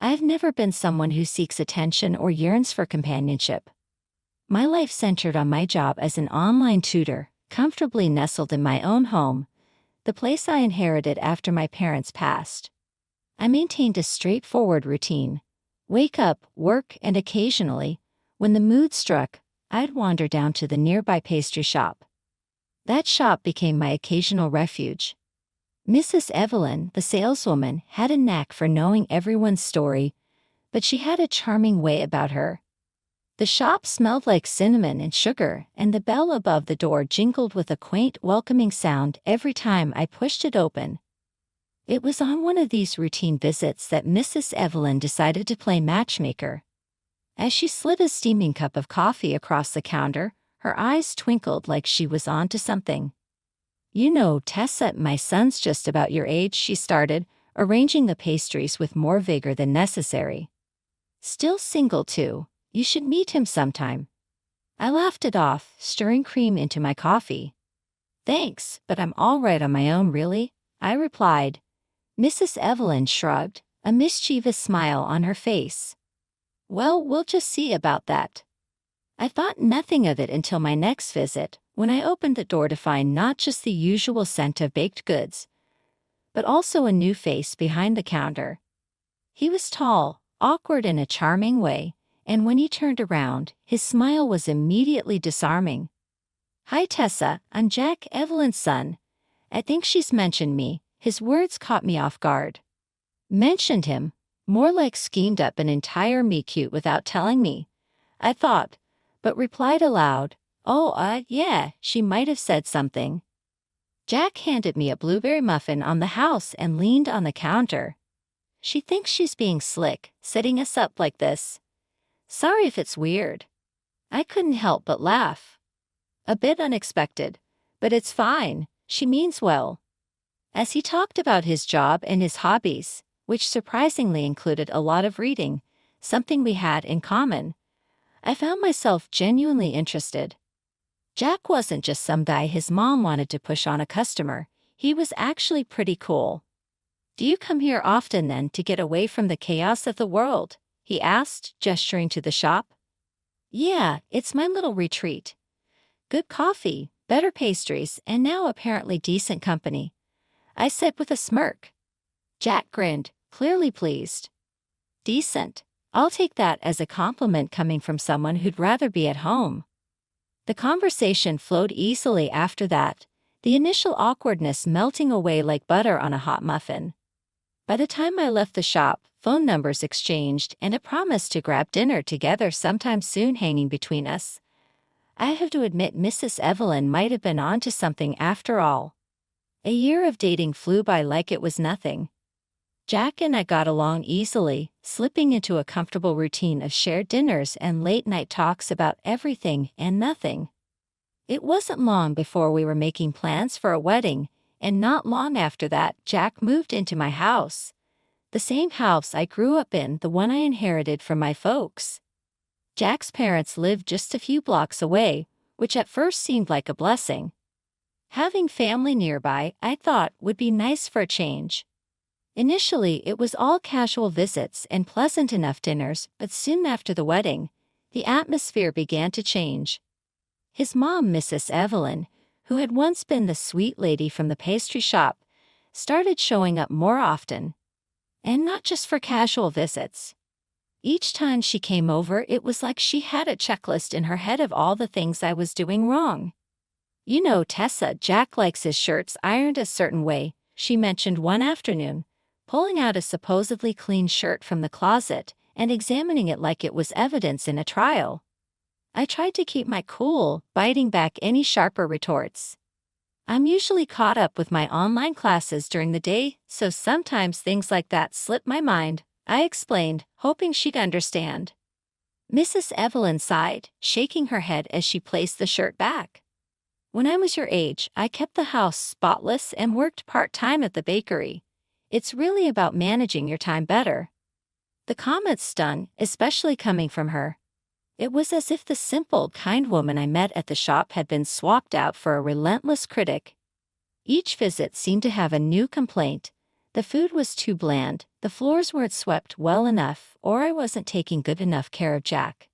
I've never been someone who seeks attention or yearns for companionship. My life centered on my job as an online tutor, comfortably nestled in my own home, the place I inherited after my parents passed. I maintained a straightforward routine. Wake up, work, and occasionally, when the mood struck, I'd wander down to the nearby pastry shop. That shop became my occasional refuge. Mrs. Evelyn, the saleswoman, had a knack for knowing everyone's story, but she had a charming way about her. The shop smelled like cinnamon and sugar, and the bell above the door jingled with a quaint, welcoming sound every time I pushed it open. It was on one of these routine visits that Mrs. Evelyn decided to play matchmaker. As she slid a steaming cup of coffee across the counter, her eyes twinkled like she was on to something. "You know, Tessa, my son's just about your age," she started, arranging the pastries with more vigor than necessary. "Still single, too. You should meet him sometime." I laughed it off, stirring cream into my coffee. "Thanks, but I'm all right on my own, really," I replied. Mrs. Evelyn shrugged, a mischievous smile on her face. "Well, we'll just see about that." I thought nothing of it until my next visit, when I opened the door to find not just the usual scent of baked goods, but also a new face behind the counter. He was tall, awkward in a charming way, and when he turned around, his smile was immediately disarming. "Hi Tessa, I'm Jack, Evelyn's son. I think she's mentioned me." His words caught me off guard. Mentioned him? More like schemed up an entire meet-cute without telling me, I thought, but replied aloud, "Oh, yeah, she might have said something." Jack handed me a blueberry muffin on the house and leaned on the counter. "She thinks she's being slick, setting us up like this. Sorry if it's weird." I couldn't help but laugh. "A bit unexpected, but it's fine, she means well." As he talked about his job and his hobbies, which surprisingly included a lot of reading, something we had in common, I found myself genuinely interested. Jack wasn't just some guy his mom wanted to push on a customer, he was actually pretty cool. "Do you come here often then to get away from the chaos of the world?" he asked, gesturing to the shop. "Yeah, it's my little retreat. Good coffee, better pastries, and now apparently decent company," I said with a smirk. Jack grinned, clearly pleased. "Decent. I'll take that as a compliment coming from someone who'd rather be at home." The conversation flowed easily after that, the initial awkwardness melting away like butter on a hot muffin. By the time I left the shop, phone numbers exchanged and a promise to grab dinner together sometime soon hanging between us. I have to admit Mrs. Evelyn might have been on to something after all. A year of dating flew by like it was nothing. Jack and I got along easily, slipping into a comfortable routine of shared dinners and late-night talks about everything and nothing. It wasn't long before we were making plans for a wedding, and not long after that, Jack moved into my house. The same house I grew up in, the one I inherited from my folks. Jack's parents lived just a few blocks away, which at first seemed like a blessing. Having family nearby, I thought, would be nice for a change. Initially, it was all casual visits and pleasant enough dinners, but soon after the wedding, the atmosphere began to change. His mom, Mrs. Evelyn, who had once been the sweet lady from the pastry shop, started showing up more often. And not just for casual visits. Each time she came over, it was like she had a checklist in her head of all the things I was doing wrong. "You know, Tessa, Jack likes his shirts ironed a certain way," she mentioned one afternoon, pulling out a supposedly clean shirt from the closet and examining it like it was evidence in a trial. I tried to keep my cool, biting back any sharper retorts. "I'm usually caught up with my online classes during the day, so sometimes things like that slip my mind," I explained, hoping she'd understand. Mrs. Evelyn sighed, shaking her head as she placed the shirt back. "When I was your age, I kept the house spotless and worked part-time at the bakery. It's really about managing your time better." The comment stung, especially coming from her. It was as if the simple, kind woman I met at the shop had been swapped out for a relentless critic. Each visit seemed to have a new complaint, The food was too bland, the floors weren't swept well enough, or I wasn't taking good enough care of Jack.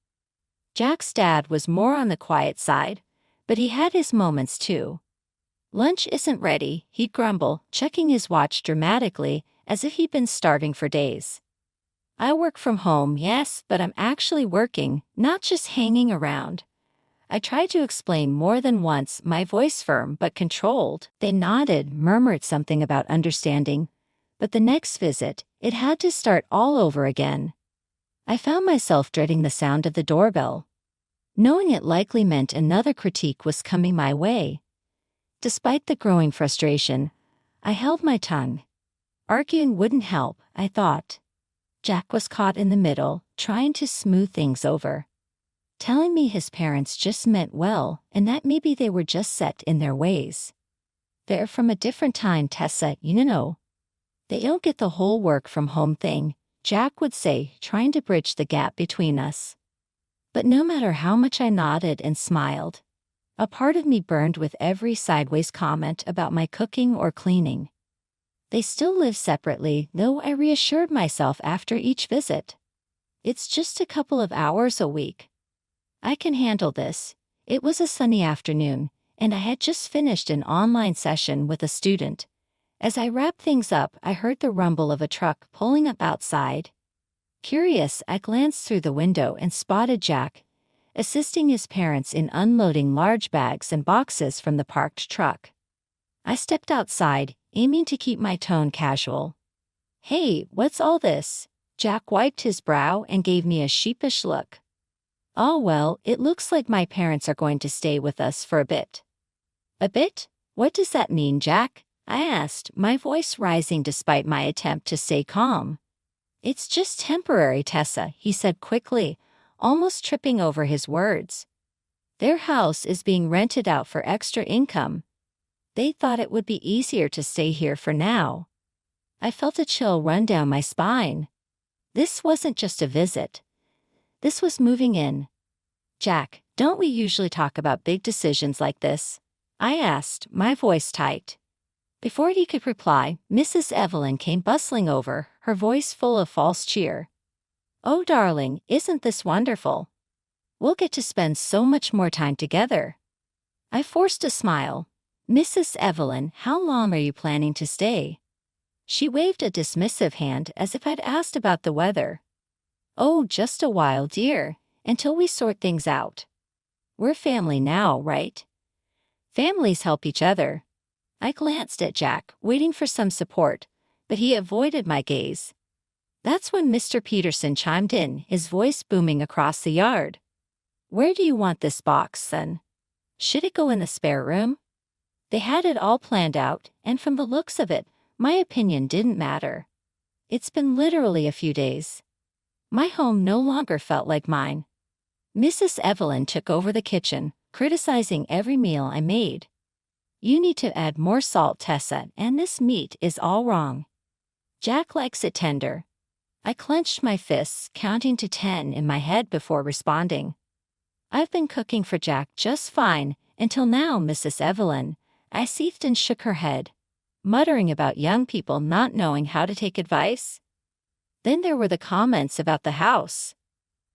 Jack's dad was more on the quiet side, but he had his moments too. "Lunch isn't ready," he'd grumble, checking his watch dramatically, as if he'd been starving for days. "I work from home, yes, but I'm actually working, not just hanging around." I tried to explain more than once, my voice firm but controlled. They nodded, murmured something about understanding, but the next visit, it had to start all over again. I found myself dreading the sound of the doorbell, knowing it likely meant another critique was coming my way. Despite the growing frustration, I held my tongue. Arguing wouldn't help, I thought. Jack was caught in the middle, trying to smooth things over, telling me his parents just meant well and that maybe they were just set in their ways. "They're from a different time, Tessa, you know. They don't get the whole work from home thing," Jack would say, trying to bridge the gap between us. But no matter how much I nodded and smiled, a part of me burned with every sideways comment about my cooking or cleaning. They still live separately, though I reassured myself after each visit. "It's just a couple of hours a week. I can handle this." It was a sunny afternoon, and I had just finished an online session with a student. As I wrapped things up, I heard the rumble of a truck pulling up outside. Curious, I glanced through the window and spotted Jack, assisting his parents in unloading large bags and boxes from the parked truck. I stepped outside, aiming to keep my tone casual. "Hey, what's all this?" Jack wiped his brow and gave me a sheepish look. "Oh well, it looks like my parents are going to stay with us for a bit." "A bit? What does that mean, Jack?" I asked, my voice rising despite my attempt to stay calm. "It's just temporary, Tessa," he said quickly, almost tripping over his words. "Their house is being rented out for extra income. They thought it would be easier to stay here for now." I felt a chill run down my spine. This wasn't just a visit. This was moving in. "Jack, don't we usually talk about big decisions like this?" I asked, my voice tight. Before he could reply, Mrs. Evelyn came bustling over, her voice full of false cheer. "Oh darling, isn't this wonderful? We'll get to spend so much more time together." I forced a smile. "Mrs. Evelyn, how long are you planning to stay?" She waved a dismissive hand as if I'd asked about the weather. "Oh, just a while, dear, until we sort things out. We're family now, right?" "Families help each other." I glanced at Jack, waiting for some support, but he avoided my gaze. That's when Mr. Peterson chimed in, his voice booming across the yard. "Where do you want this box, son? Should it go in the spare room?" They had it all planned out, and from the looks of it, my opinion didn't matter. It's been literally a few days. My home no longer felt like mine. Mrs. Evelyn took over the kitchen, criticizing every meal I made. "You need to add more salt, Tessa, and this meat is all wrong. Jack likes it tender." I clenched my fists, counting to 10 in my head before responding. "I've been cooking for Jack just fine, until now, Mrs. Evelyn." I seethed and shook her head, muttering about young people not knowing how to take advice. Then there were the comments about the house.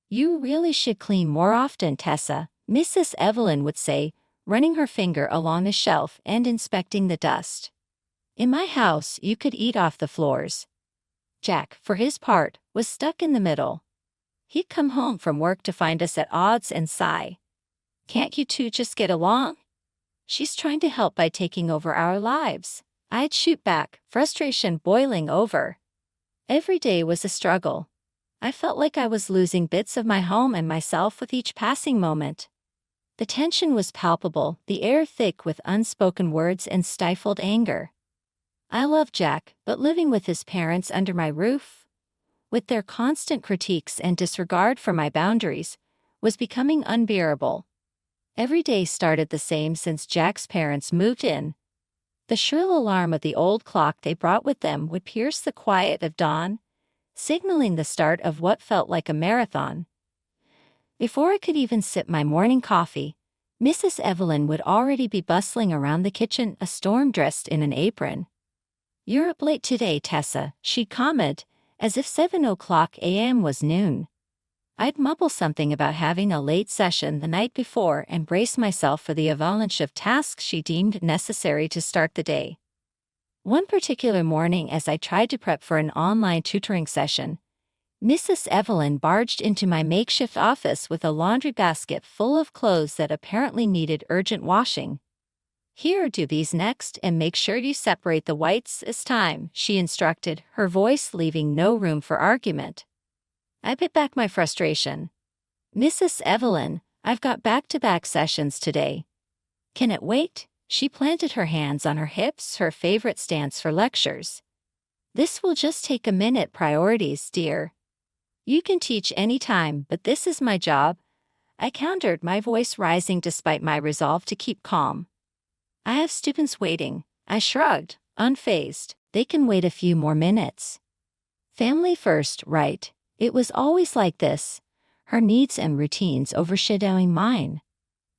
"You really should clean more often, Tessa," Mrs. Evelyn would say, running her finger along the shelf and inspecting the dust. "In my house, you could eat off the floors." Jack, for his part, was stuck in the middle. He'd come home from work to find us at odds and sigh. "Can't you two just get along? She's trying to help by taking over our lives." I'd shoot back, frustration boiling over. Every day was a struggle. I felt like I was losing bits of my home and myself with each passing moment. The tension was palpable, the air thick with unspoken words and stifled anger. I loved Jack, but living with his parents under my roof, with their constant critiques and disregard for my boundaries, was becoming unbearable. Every day started the same since Jack's parents moved in. The shrill alarm of the old clock they brought with them would pierce the quiet of dawn, signaling the start of what felt like a marathon. Before I could even sip my morning coffee, Mrs. Evelyn would already be bustling around the kitchen, a storm dressed in an apron. "You're up late today, Tessa," she'd comment, as if 7 o'clock a.m. was noon. I'd mumble something about having a late session the night before and brace myself for the avalanche of tasks she deemed necessary to start the day. One particular morning, as I tried to prep for an online tutoring session, Mrs. Evelyn barged into my makeshift office with a laundry basket full of clothes that apparently needed urgent washing. "Here, do these next, and make sure you separate the whites this time," she instructed, her voice leaving no room for argument. I bit back my frustration. "Mrs. Evelyn, I've got back-to-back sessions today. Can it wait?" She planted her hands on her hips, her favorite stance for lectures. "This will just take a minute. Priorities, dear. You can teach any time, but this is my job," I countered, my voice rising despite my resolve to keep calm. "I have students waiting," I shrugged, unfazed. "They can wait a few more minutes." Family first, right? It was always like this, her needs and routines overshadowing mine.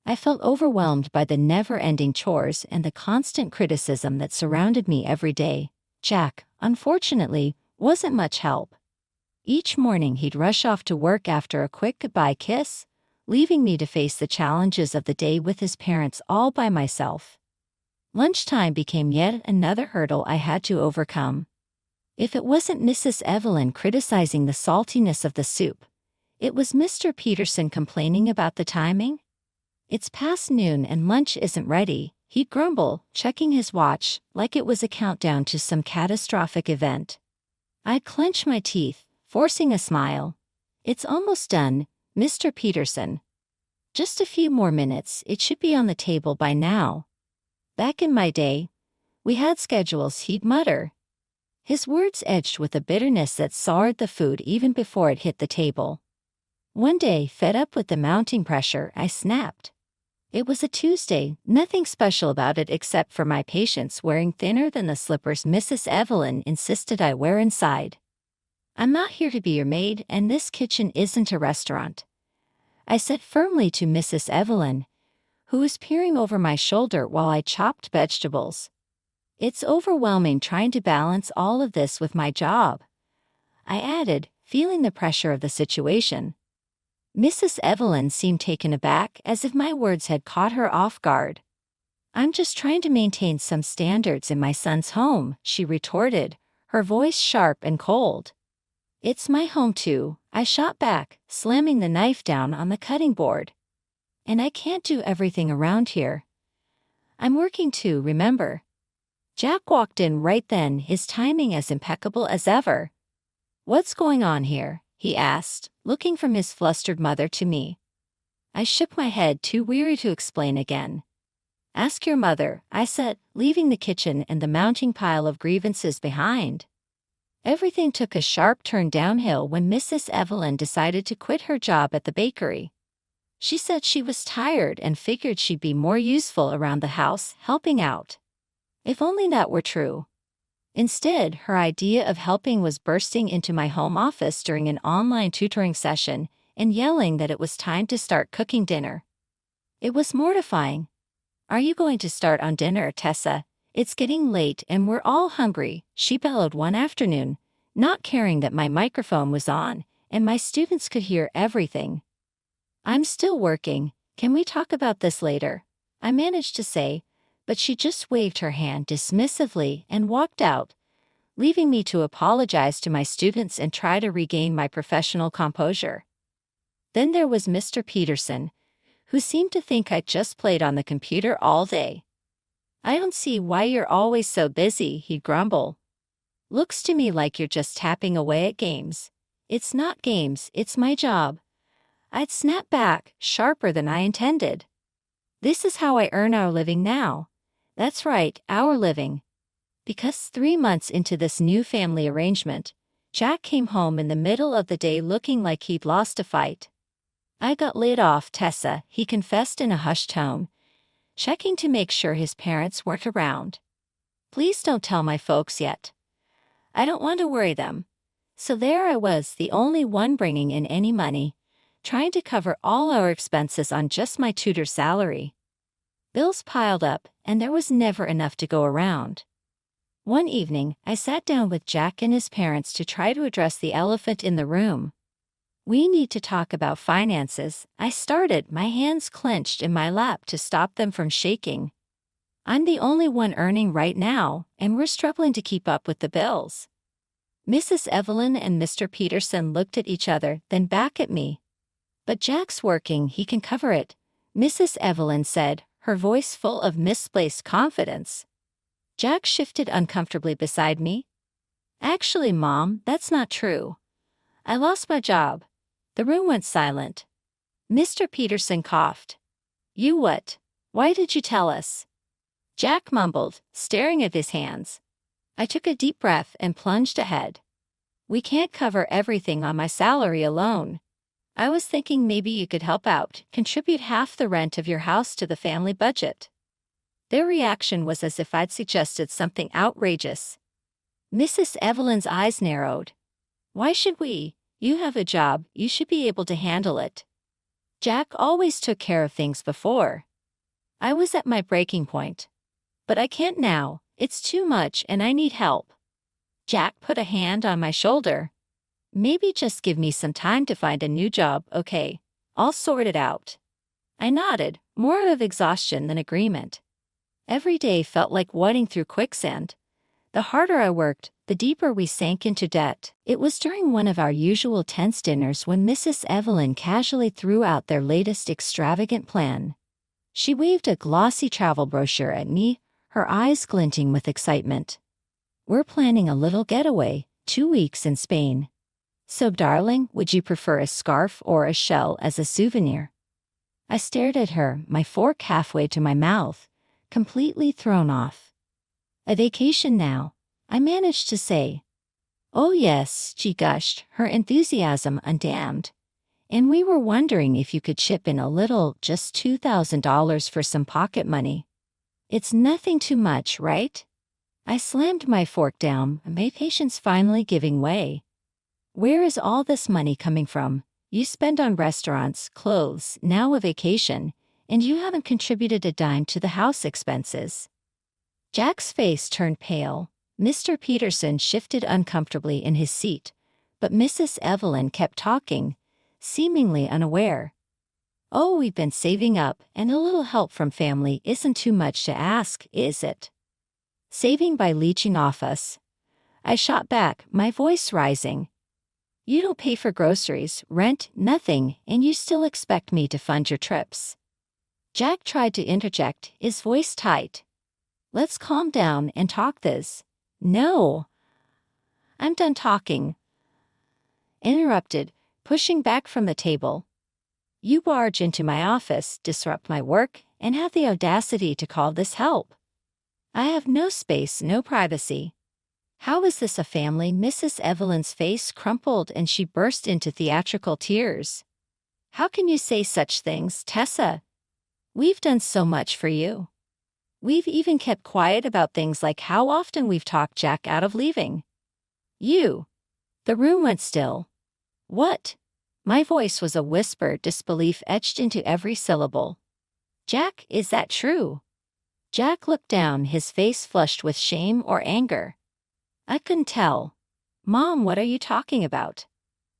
I felt overwhelmed by the never-ending chores and the constant criticism that surrounded me every day. Jack, unfortunately, wasn't much help. Each morning he'd rush off to work after a quick goodbye kiss, leaving me to face the challenges of the day with his parents all by myself. Lunchtime became yet another hurdle I had to overcome. If it wasn't Mrs. Evelyn criticizing the saltiness of the soup, it was Mr. Peterson complaining about the timing. "It's past noon and lunch isn't ready," he'd grumble, checking his watch like it was a countdown to some catastrophic event. I'd clench my teeth, forcing a smile. "It's almost done, Mr. Peterson. Just a few more minutes, it should be on the table by now." Back in my day, we had schedules, he'd mutter. His words edged with a bitterness that soured the food even before it hit the table. One day, fed up with the mounting pressure, I snapped. It was a Tuesday, nothing special about it except for my patience wearing thinner than the slippers Mrs. Evelyn insisted I wear inside. "I'm not here to be your maid, and this kitchen isn't a restaurant," I said firmly to Mrs. Evelyn, who was peering over my shoulder while I chopped vegetables. "It's overwhelming trying to balance all of this with my job," I added, feeling the pressure of the situation. Mrs. Evelyn seemed taken aback, as if my words had caught her off guard. "I'm just trying to maintain some standards in my son's home," she retorted, her voice sharp and cold. "It's my home too," I shot back, slamming the knife down on the cutting board. "And I can't do everything around here. I'm working too, remember." Jack walked in right then, his timing as impeccable as ever. "What's going on here?" he asked, looking from his flustered mother to me. I shook my head, too weary to explain again. "Ask your mother," I said, leaving the kitchen and the mounting pile of grievances behind. Everything took a sharp turn downhill when Mrs. Evelyn decided to quit her job at the bakery. She said she was tired and figured she'd be more useful around the house, helping out. If only that were true. Instead, her idea of helping was bursting into my home office during an online tutoring session and yelling that it was time to start cooking dinner. It was mortifying. "Are you going to start on dinner, Tessa? It's getting late and we're all hungry," she bellowed one afternoon, not caring that my microphone was on and my students could hear everything. "I'm still working. Can we talk about this later?" I managed to say, but she just waved her hand dismissively and walked out, leaving me to apologize to my students and try to regain my professional composure. Then there was Mr. Peterson, who seemed to think I'd just played on the computer all day. "I don't see why you're always so busy," he'd grumble. "Looks to me like you're just tapping away at games." "It's not games, it's my job." I'd snap back, sharper than I intended. "This is how I earn our living now." That's right, our living. Because 3 months into this new family arrangement, Jack came home in the middle of the day looking like he'd lost a fight. "I got laid off, Tessa," he confessed in a hushed tone, checking to make sure his parents weren't around. "Please don't tell my folks yet. I don't want to worry them." So there I was, the only one bringing in any money, trying to cover all our expenses on just my tutor's salary. Bills piled up, and there was never enough to go around. One evening, I sat down with Jack and his parents to try to address the elephant in the room. "We need to talk about finances," I started, my hands clenched in my lap to stop them from shaking. "I'm the only one earning right now, and we're struggling to keep up with the bills." Mrs. Evelyn and Mr. Peterson looked at each other, then back at me. "But Jack's working, he can cover it," Mrs. Evelyn said, her voice full of misplaced confidence. Jack shifted uncomfortably beside me. "Actually, Mom, that's not true. I lost my job." The room went silent. Mr. Peterson coughed. "You what? Why did you tell us?" Jack mumbled, staring at his hands. I took a deep breath and plunged ahead. "We can't cover everything on my salary alone. I was thinking maybe you could help out, contribute half the rent of your house to the family budget." Their reaction was as if I'd suggested something outrageous. Mrs. Evelyn's eyes narrowed. "Why should we? You have a job, you should be able to handle it. Jack always took care of things before." I was at my breaking point. "But I can't now, it's too much and I need help." Jack put a hand on my shoulder. "Maybe just give me some time to find a new job, okay? I'll sort it out." I nodded, more out of exhaustion than agreement. Every day felt like wading through quicksand. The harder I worked, the deeper we sank into debt. It was during one of our usual tense dinners when Mrs. Evelyn casually threw out their latest extravagant plan. She waved a glossy travel brochure at me, her eyes glinting with excitement. "We're planning a little getaway, 2 weeks in Spain. So, darling, would you prefer a scarf or a shell as a souvenir?" I stared at her, my fork halfway to my mouth, completely thrown off. "A vacation now," I managed to say. "Oh yes," she gushed, her enthusiasm undammed. "And we were wondering if you could chip in a little, just $2,000 for some pocket money. It's nothing too much, right?" I slammed my fork down, my patience finally giving way. "Where is all this money coming from? You spend on restaurants, clothes, now a vacation, and you haven't contributed a dime to the house expenses." Jack's face turned pale. Mr. Peterson shifted uncomfortably in his seat, but Mrs. Evelyn kept talking, seemingly unaware. "Oh, we've been saving up, and a little help from family isn't too much to ask, is it?" "Saving by leeching off us." I shot back, my voice rising. "You don't pay for groceries, rent, nothing, and you still expect me to fund your trips." Jack tried to interject, his voice tight. "Let's calm down and talk this." "No. I'm done talking." Interrupted, pushing back from the table. "You barge into my office, disrupt my work, and have the audacity to call this help. I have no space, no privacy. How is this a family?" Mrs. Evelyn's face crumpled and she burst into theatrical tears. "How can you say such things, Tessa? We've done so much for you. We've even kept quiet about things like how often we've talked Jack out of leaving." "You." The room went still. "What?" My voice was a whisper, disbelief etched into every syllable. "Jack, is that true?" Jack looked down, his face flushed with shame or anger. I couldn't tell. "Mom, what are you talking about?"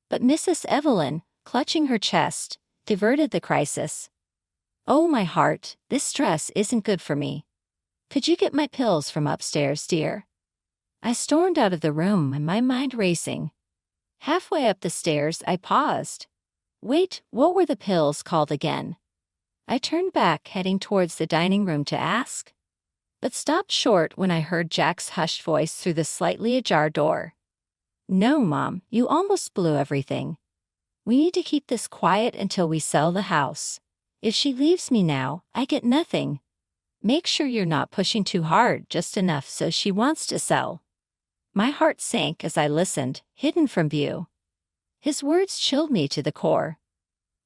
But Mrs. Evelyn, clutching her chest, diverted the crisis. "Oh, my heart, this stress isn't good for me. Could you get my pills from upstairs, dear?" I stormed out of the room, my mind racing. Halfway up the stairs, I paused. Wait, what were the pills called again? I turned back, heading towards the dining room to ask, but stopped short when I heard Jack's hushed voice through the slightly ajar door. "No, Mom, you almost blew everything. We need to keep this quiet until we sell the house. If she leaves me now, I get nothing. Make sure you're not pushing too hard, just enough so she wants to sell." My heart sank as I listened, hidden from view. His words chilled me to the core.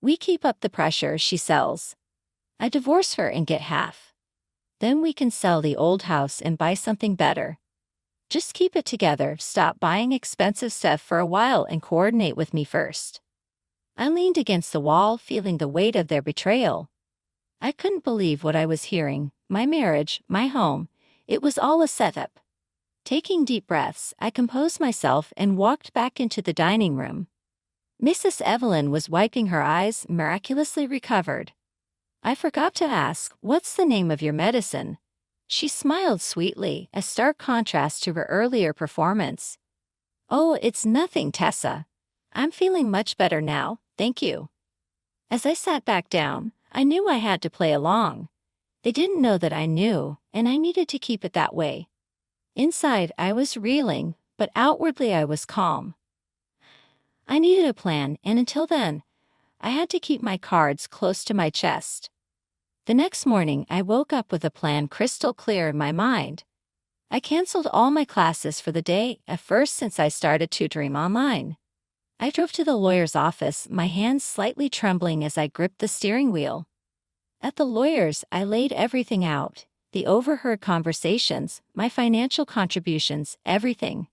"We keep up the pressure, she sells. I divorce her and get half. Then we can sell the old house and buy something better. Just keep it together, stop buying expensive stuff for a while and coordinate with me first." I leaned against the wall, feeling the weight of their betrayal. I couldn't believe what I was hearing. My marriage, my home, it was all a setup. Taking deep breaths, I composed myself and walked back into the dining room. Mrs. Evelyn was wiping her eyes, miraculously recovered. I forgot to ask, "What's the name of your medicine?" She smiled sweetly, a stark contrast to her earlier performance. "Oh, it's nothing, Tessa. I'm feeling much better now, thank you." As I sat back down, I knew I had to play along. They didn't know that I knew, and I needed to keep it that way. Inside, I was reeling, but outwardly I was calm. I needed a plan, and until then, I had to keep my cards close to my chest. The next morning, I woke up with a plan crystal clear in my mind. I canceled all my classes for the day, at first since I started tutoring online. I drove to the lawyer's office, my hands slightly trembling as I gripped the steering wheel. At the lawyer's, I laid everything out, the overheard conversations, my financial contributions, everything.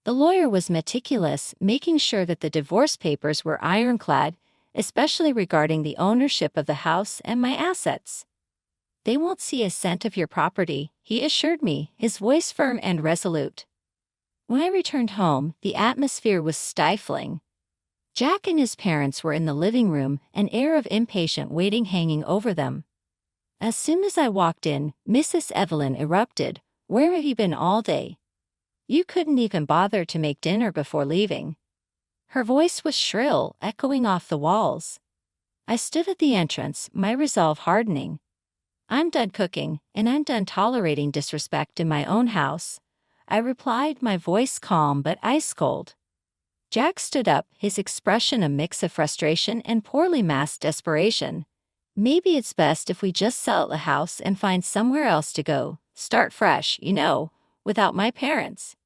The lawyer was meticulous, making sure that the divorce papers were ironclad, especially regarding the ownership of the house and my assets. "They won't see a cent of your property," he assured me, his voice firm and resolute. When I returned home, the atmosphere was stifling. Jack and his parents were in the living room, an air of impatient waiting hanging over them. As soon as I walked in, Mrs. Evelyn erupted, "Where have you been all day? You couldn't even bother to make dinner before leaving." Her voice was shrill, echoing off the walls. I stood at the entrance, my resolve hardening. "I'm done cooking, and I'm done tolerating disrespect in my own house," I replied, my voice calm but ice-cold. Jack stood up, his expression a mix of frustration and poorly masked desperation. "Maybe it's best if we just sell the house and find somewhere else to go, start fresh, without my parents."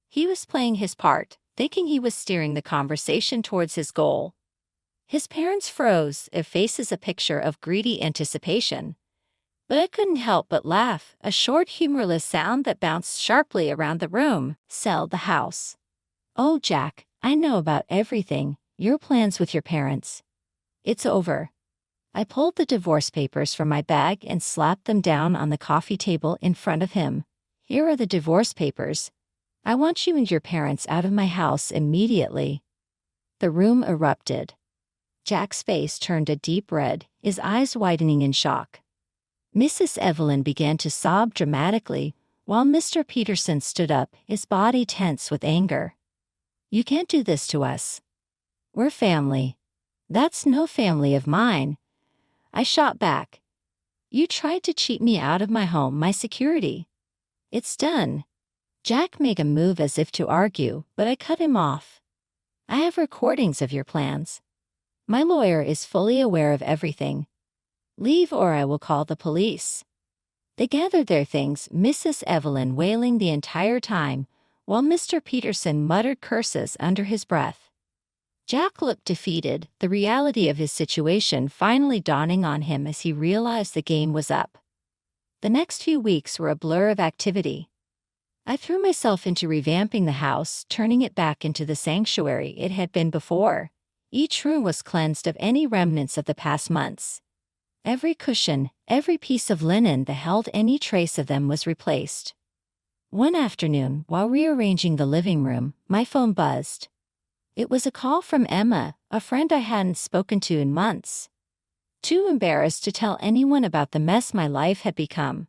He was playing his part, thinking he was steering the conversation towards his goal. His parents froze, their faces a picture of greedy anticipation. But I couldn't help but laugh, a short humorless sound that bounced sharply around the room. "Sell the house." "Oh, Jack, I know about everything, your plans with your parents. It's over." I pulled the divorce papers from my bag and slapped them down on the coffee table in front of him. "Here are the divorce papers. I want you and your parents out of my house immediately." The room erupted. Jack's face turned a deep red, his eyes widening in shock. Mrs. Evelyn began to sob dramatically, while Mr. Peterson stood up, his body tense with anger. "You can't do this to us. We're family." "That's no family of mine," I shot back. "You tried to cheat me out of my home, my security. It's done." Jack made a move as if to argue, but I cut him off. "I have recordings of your plans. My lawyer is fully aware of everything. Leave or I will call the police." They gathered their things, Mrs. Evelyn wailing the entire time, while Mr. Peterson muttered curses under his breath. Jack looked defeated, the reality of his situation finally dawning on him as he realized the game was up. The next few weeks were a blur of activity. I threw myself into revamping the house, turning it back into the sanctuary it had been before. Each room was cleansed of any remnants of the past months. Every cushion, every piece of linen that held any trace of them was replaced. One afternoon, while rearranging the living room, my phone buzzed. It was a call from Emma, a friend I hadn't spoken to in months. Too embarrassed to tell anyone about the mess my life had become.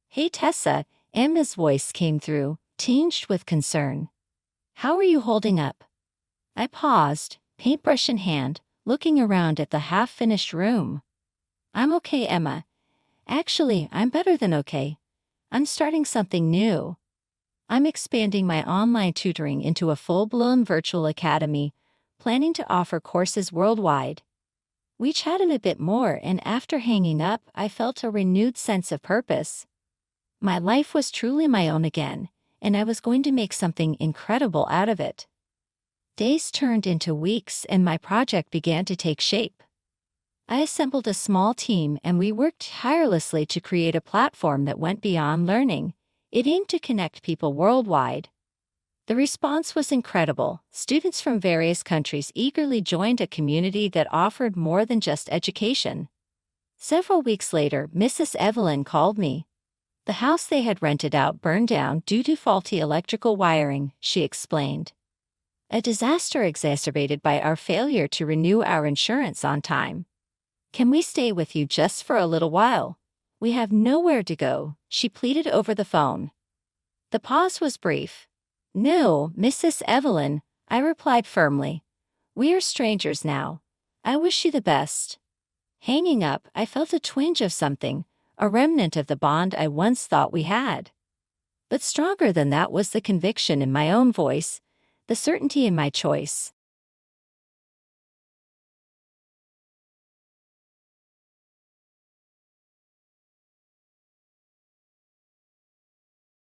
"Hey Tessa," Emma's voice came through, tinged with concern. "How are you holding up?" I paused, paintbrush in hand, looking around at the half-finished room. "I'm okay, Emma. Actually, I'm better than okay. I'm starting something new. I'm expanding my online tutoring into a full-blown virtual academy, planning to offer courses worldwide." We chatted a bit more, and after hanging up, I felt a renewed sense of purpose. My life was truly my own again, and I was going to make something incredible out of it. Days turned into weeks, and my project began to take shape. I assembled a small team, and we worked tirelessly to create a platform that went beyond learning. It aimed to connect people worldwide. The response was incredible. Students from various countries eagerly joined a community that offered more than just education. Several weeks later, Mrs. Evelyn called me. The house they had rented out burned down due to faulty electrical wiring, she explained. A disaster exacerbated by our failure to renew our insurance on time. Can we stay with you just for a little while? We have nowhere to go, she pleaded over the phone. The pause was brief. No, Mrs. Evelyn, I replied firmly. We are strangers now. I wish you the best. Hanging up, I felt a twinge of something, a remnant of the bond I once thought we had. But stronger than that was the conviction in my own voice, the certainty in my choice.